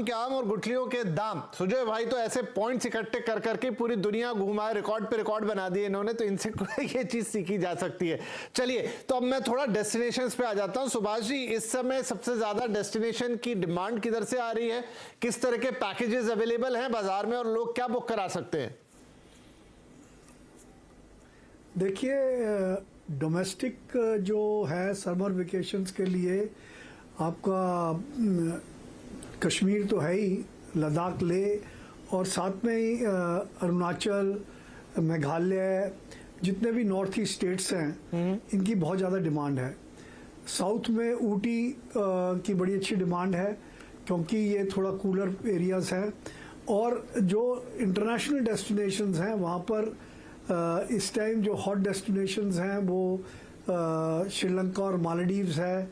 के आम और गुठलियों के दाम। सुजय भाई तो ऐसे पॉइंट्स इकट्ठे कर करके पूरी दुनिया घुमाए, रिकॉर्ड पे रिकॉर्ड बना दिए इन्होंने, तो इनसे ये चीज सीखी जा सकती है। चलिए, तो अब मैं थोड़ा डेस्टिनेशंस पे आ जाता हूं। सुभाष जी, इस समय सबसे ज्यादा डेस्टिनेशन की डिमांड किधर से आ रही है? किस तरह के पैकेजेस अवेलेबल हैं बाजार में और लोग क्या बुक करा सकते हैं? देखिए, डोमेस्टिक जो है समर वेकेशंस के लिए आपका कश्मीर तो है ही, लद्दाख लेह और साथ में ही अरुणाचल, मेघालय, जितने भी नॉर्थ ईस्ट स्टेट्स हैं इनकी बहुत ज़्यादा डिमांड है। साउथ में ऊटी की बड़ी अच्छी डिमांड है क्योंकि ये थोड़ा कूलर एरियाज हैं। और जो इंटरनेशनल डेस्टिनेशंस हैं वहाँ पर इस टाइम जो हॉट डेस्टिनेशंस हैं वो श्रीलंका और मालदीव्स है,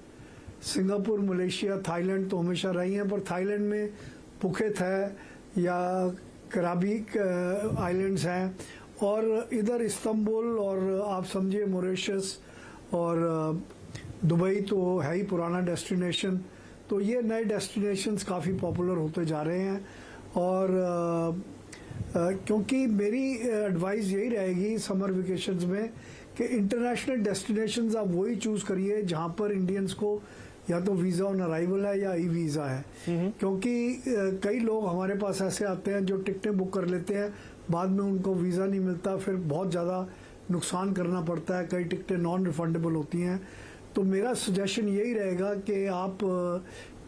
सिंगापुर, मलेशिया, थाईलैंड तो हमेशा रही हैं, पर थाईलैंड में पुकेत है या कराबी आइलैंड्स हैं, और इधर इस्तांबुल और आप समझिए मॉरिशस और दुबई तो है ही पुराना डेस्टिनेशन। तो ये नए डेस्टिनेशंस काफ़ी पॉपुलर होते जा रहे हैं। और क्योंकि मेरी एडवाइस यही रहेगी समर वेकेशंस में कि इंटरनेशनल डेस्टिनेशंस आप वही चूज करिए जहां पर इंडियंस को या तो वीज़ा ऑन अराइवल है या ई वीज़ा है। क्योंकि कई लोग हमारे पास ऐसे आते हैं जो टिकटें बुक कर लेते हैं, बाद में उनको वीज़ा नहीं मिलता, फिर बहुत ज़्यादा नुकसान करना पड़ता है, कई टिकटें नॉन रिफंडेबल होती हैं। तो मेरा सजेशन यही रहेगा कि आप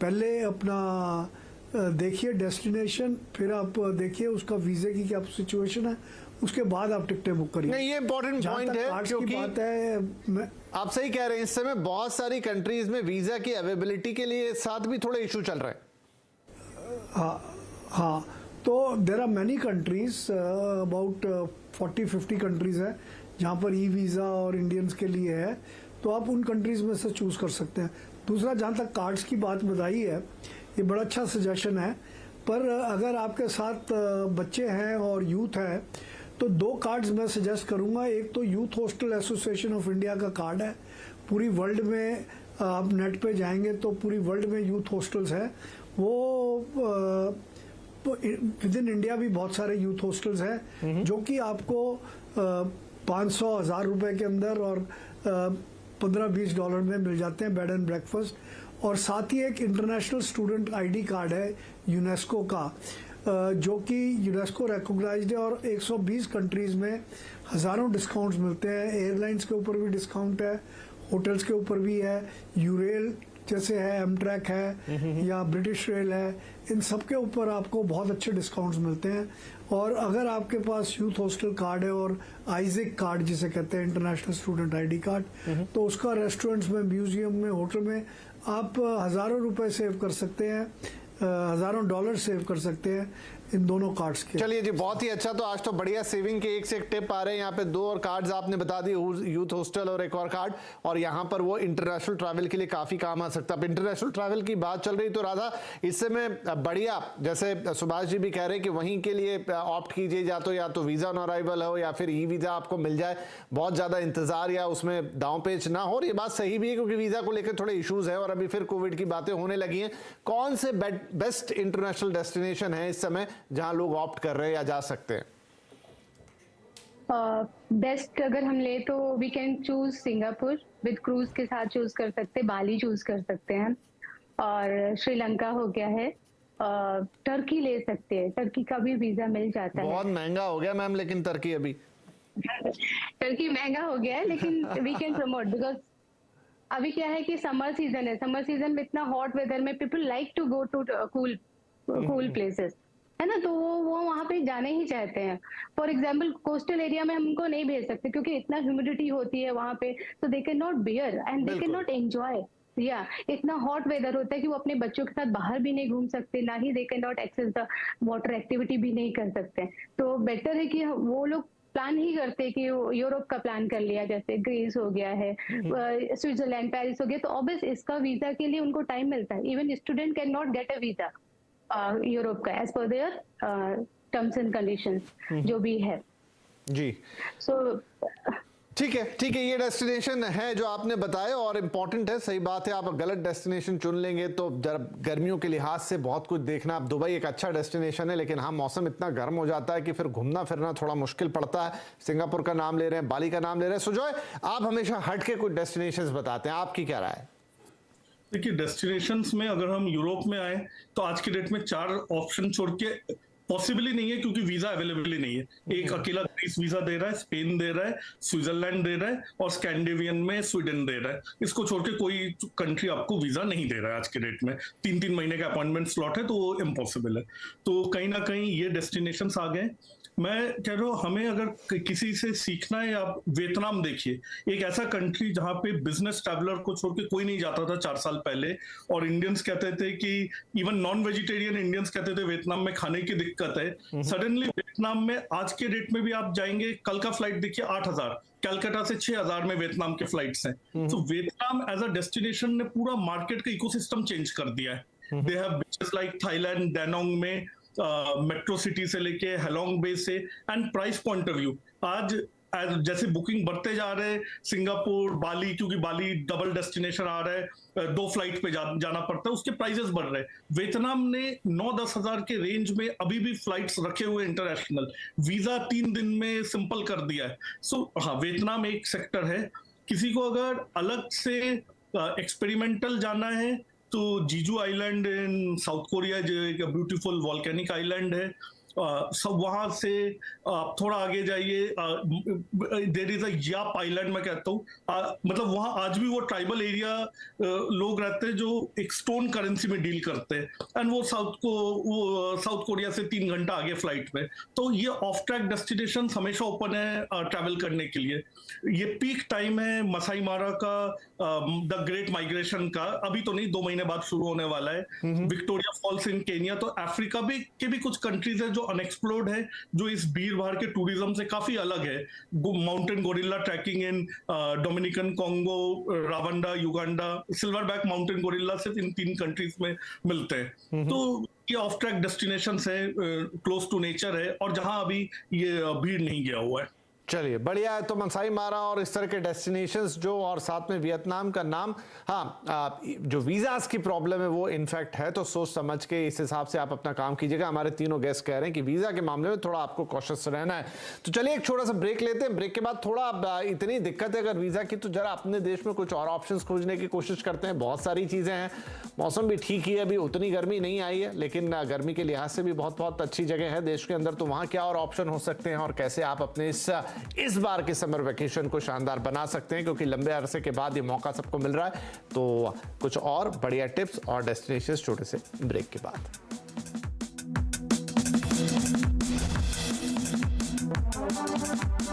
पहले अपना देखिए डेस्टिनेशन, फिर आप देखिए उसका वीज़े की क्या सिचुएशन है, उसके बाद आप टिकटें बुक करिए। नहीं, ये इंपॉर्टेंट पॉइंट है क्योंकि बात है, आप सही कह रहे हैं, इस समय बहुत सारी कंट्रीज में वीजा की अवेलेबिलिटी के लिए साथ भी थोड़े इशू चल रहे हैं। हाँ, तो there are many countries, about 40-50 countries है जहाँ पर ई वीज़ा और इंडियंस के लिए है, तो आप उन कंट्रीज में से चूज कर सकते हैं। दूसरा, जहाँ तक कार्ड्स की बात बताई है, ये बड़ा अच्छा सजेशन है, पर अगर आपके साथ बच्चे हैं और यूथ है तो दो कार्ड्स मैं सजेस्ट करूंगा। एक तो youth hostel association of India का कार्ड है, पूरी वर्ल्ड में आप नेट पे जाएंगे तो पूरी वर्ल्ड में यूथ हॉस्टल्स हैं। वो विद इन इंडिया भी बहुत सारे यूथ हॉस्टल्स हैं जो कि आपको 500-1000 रुपए के अंदर और $15-20 में मिल जाते हैं, बेड एंड ब्रेकफास्ट। और साथ ही एक इंटरनेशनल स्टूडेंट आईडी कार्ड है यूनेस्को का, जो कि यूनेस्को रिकॉग्नाइज्ड है, और 120 कंट्रीज में हजारों डिस्काउंट्स मिलते हैं। एयरलाइंस के ऊपर भी डिस्काउंट है, होटल्स के ऊपर भी है, यूरेल जैसे है, एमट्रैक है या ब्रिटिश रेल है, इन सब के ऊपर आपको बहुत अच्छे डिस्काउंट्स मिलते हैं। और अगर आपके पास यूथ हॉस्टल कार्ड है और आइजेक कार्ड जिसे कहते हैं इंटरनेशनल स्टूडेंट आईडी कार्ड, तो उसका रेस्टोरेंट्स में, म्यूजियम में, होटल में आप हजारों रुपए सेव कर सकते हैं, हजारों डॉलर सेव कर सकते हैं इन दोनों कार्ड्स के। चलिए जी, बहुत ही अच्छा। तो आज तो बढ़िया सेविंग के एक से एक टिप आ रहे हैं। यहाँ पे 2 और कार्ड्स आपने बता दी, यूथ हॉस्टल और एक और कार्ड, और यहाँ पर वो इंटरनेशनल ट्रैवल के लिए काफी काम आ सकता है। अब इंटरनेशनल ट्रैवल की बात चल रही, तो राधा, इस समय बढ़िया, जैसे सुभाष जी भी कह रहे हैं कि वहीं के लिए ऑप्ट कीजिए, या तो वीजा ऑन अराइवल हो या फिर ई वीजा आपको मिल जाए, बहुत ज्यादा इंतजार या उसमें दांव पेच ना हो। और ये बात सही भी है क्योंकि वीजा को लेकर थोड़े इश्यूज है और अभी फिर कोविड की बातें होने लगी हैं। कौन से बेस्ट इंटरनेशनल डेस्टिनेशन है इस समय जहां लोग ऑप्ट कर रहे हैं या जा सकते हैं? बेस्ट अगर हम ले तो we can choose Singapore with cruise के साथ चूज कर सकते हैं, बाली चूज कर सकते हैं, और श्रीलंका हो गया है, टर्की ले सकते हैं, टर्की का भी वीजा मिल जाता है। बहुत महंगा हो गया मैम लेकिन टर्की अभी टर्की महंगा हो गया है, लेकिन वी कैन प्रमोट बिकॉज अभी क्या है कि समर सीजन है, समर सीजन में इतना हॉट वेदर में people like to go to cool places, है ना, तो वो वहां पे जाने ही चाहते हैं। फॉर एग्जाम्पल कोस्टल एरिया में हम उनको नहीं भेज सकते क्योंकि इतना ह्यूमिडिटी होती है वहां पे, तो दे can not bear and they can not enjoy, या इतना हॉट वेदर होता है कि वो अपने बच्चों के साथ बाहर भी नहीं घूम सकते, ना ही they can not access the water activity भी नहीं कर सकते। तो बेटर है कि वो लोग प्लान ही करते कि यूरोप का प्लान कर लिया, जैसे ग्रीस हो गया है, स्विट्जरलैंड, पेरिस हो गया, तो ऑब्वियस इसका वीजा के लिए उनको टाइम मिलता है। Even student can not get a visa Europe का एज पर देयर टर्म्स एंड कंडीशंस जो भी है जी। सो ठीक है, ये डेस्टिनेशन है जो आपने बताए और इम्पोर्टेंट है, सही बात है। आप गलत डेस्टिनेशन चुन लेंगे तो गर्मियों के लिहाज से बहुत कुछ देखना। अब दुबई एक अच्छा डेस्टिनेशन है, लेकिन हाँ मौसम इतना गर्म हो जाता है कि फिर घूमना फिरना थोड़ा मुश्किल पड़ता है। सिंगापुर का नाम ले रहे हैं, बाली का नाम ले रहे हैं। सुजॉय, आप हमेशा हट के कुछ डेस्टिनेशन बताते हैं, आपकी क्या राय है? देखिए, डेस्टिनेशंस में अगर हम यूरोप में आए तो आज के डेट में 4 ऑप्शन छोड़ के पॉसिबल ही नहीं है, क्योंकि वीजा अवेलेबल ही नहीं है। एक अकेला ग्रीस वीजा दे रहा है, स्पेन दे रहा है, स्विट्जरलैंड दे रहा है और स्कैंडिनेवियन में स्वीडन दे रहा है। इसको छोड़ के कोई कंट्री आपको वीजा नहीं दे रहा है आज के डेट में। 3-3 महीने का अपॉइंटमेंट स्लॉट है, तो वो इम्पॉसिबल है। तो कहीं ना कहीं ये डेस्टिनेशंस आ गए। मैं कह रहा हूँ, हमें अगर किसी से सीखना है, आप वियतनाम देखिए, एक ऐसा कंट्री जहां पे बिजनेस ट्रैवलर को छोड़ के कोई नहीं जाता था 4 साल पहले। और इंडियंस कहते थे कि इवन नॉन वेजिटेरियन इंडियंस कहते थे वियतनाम में खाने की दिक्कत है। सडनली वियतनाम में आज के डेट में भी आप जाएंगे, कल का फ्लाइट देखिए 8,000, कलकत्ता से 6,000 में वियतनाम के फ्लाइट्स हैं। तो वियतनाम एज अ डेस्टिनेशन ने पूरा मार्केट का इकोसिस्टम चेंज कर दिया है। They have beaches like Thailand, Danang में मेट्रो सिटी से लेके हेलोंग बे से, and price point of view आज जैसे बुकिंग बढ़ते जा रहे हैं, सिंगापुर, बाली, क्योंकि बाली डबल डेस्टिनेशन आ रहा है, 2 फ्लाइट पे जाना पड़ता है, उसके प्राइसेस बढ़ रहे हैं। वियतनाम ने 9-10 हजार के रेंज में अभी भी फ्लाइट्स रखे हुए इंटरनेशनल, वीजा 3 दिन में सिंपल कर दिया है। सो हाँ, वियतनाम एक सेक्टर है। किसी को अगर अलग से एक्सपेरिमेंटल जाना है तो जीजू आइलैंड इन साउथ कोरिया, जो एक ब्यूटीफुल वॉल्केनिक आइलैंड है, सब वहां से आप थोड़ा आगे जाइए, there is a Yap island, मैं कहता हूँ, मतलब वहां आज भी वो ट्राइबल एरिया लोग रहते हैं जो एक स्टोन करेंसी में डील करते हैं, एंड वो साउथ कोरिया से 3 घंटा आगे फ्लाइट में। तो ये ऑफ ट्रैक डेस्टिनेशन हमेशा ओपन है ट्रैवल करने के लिए। ये पीक टाइम है मसाई मारा का, द ग्रेट माइग्रेशन का, अभी तो नहीं, 2 महीने बाद शुरू होने वाला है। विक्टोरिया फॉल्स इन केनिया, तो अफ्रीका के भी कुछ कंट्रीज है जो अनएक्सप्लोर्ड है, जो इस भीड़ भाड़ के टूरिज्म से काफी अलग है। Mountain gorilla trekking in Dominican Congo, Rwanda, Uganda, silverback mountain gorilla सिर्फ इन 3 कंट्रीज में मिलते हैं। तो ये ऑफ ट्रैक डेस्टिनेशन है, क्लोज टू नेचर है, और जहां अभी ये भीड़ नहीं गया हुआ है। चलिए, बढ़िया है। तो मसाई मारा और इस तरह के डेस्टिनेशंस जो, और साथ में वियतनाम का नाम, हाँ जो वीज़ास की प्रॉब्लम है वो इनफैक्ट है, तो सोच समझ के इस हिसाब से आप अपना काम कीजिएगा। हमारे तीनों गेस्ट कह रहे हैं कि वीज़ा के मामले में थोड़ा आपको कॉशियस रहना है। तो चलिए एक छोटा सा ब्रेक लेते हैं। ब्रेक के बाद थोड़ा इतनी दिक्कत है अगर वीज़ा की, तो जरा अपने देश में कुछ और ऑप्शन खोजने की कोशिश करते हैं। बहुत सारी चीज़ें हैं, मौसम भी ठीक ही है, अभी उतनी गर्मी नहीं आई है, लेकिन गर्मी के लिहाज से भी बहुत बहुत अच्छी जगह है देश के अंदर। तो वहाँ क्या और ऑप्शन हो सकते हैं और कैसे आप अपने इस बार के समर वेकेशन को शानदार बना सकते हैं, क्योंकि लंबे अरसे के बाद ये मौका सबको मिल रहा है। तो कुछ और बढ़िया टिप्स और डेस्टिनेशंस छोटे से ब्रेक के बाद।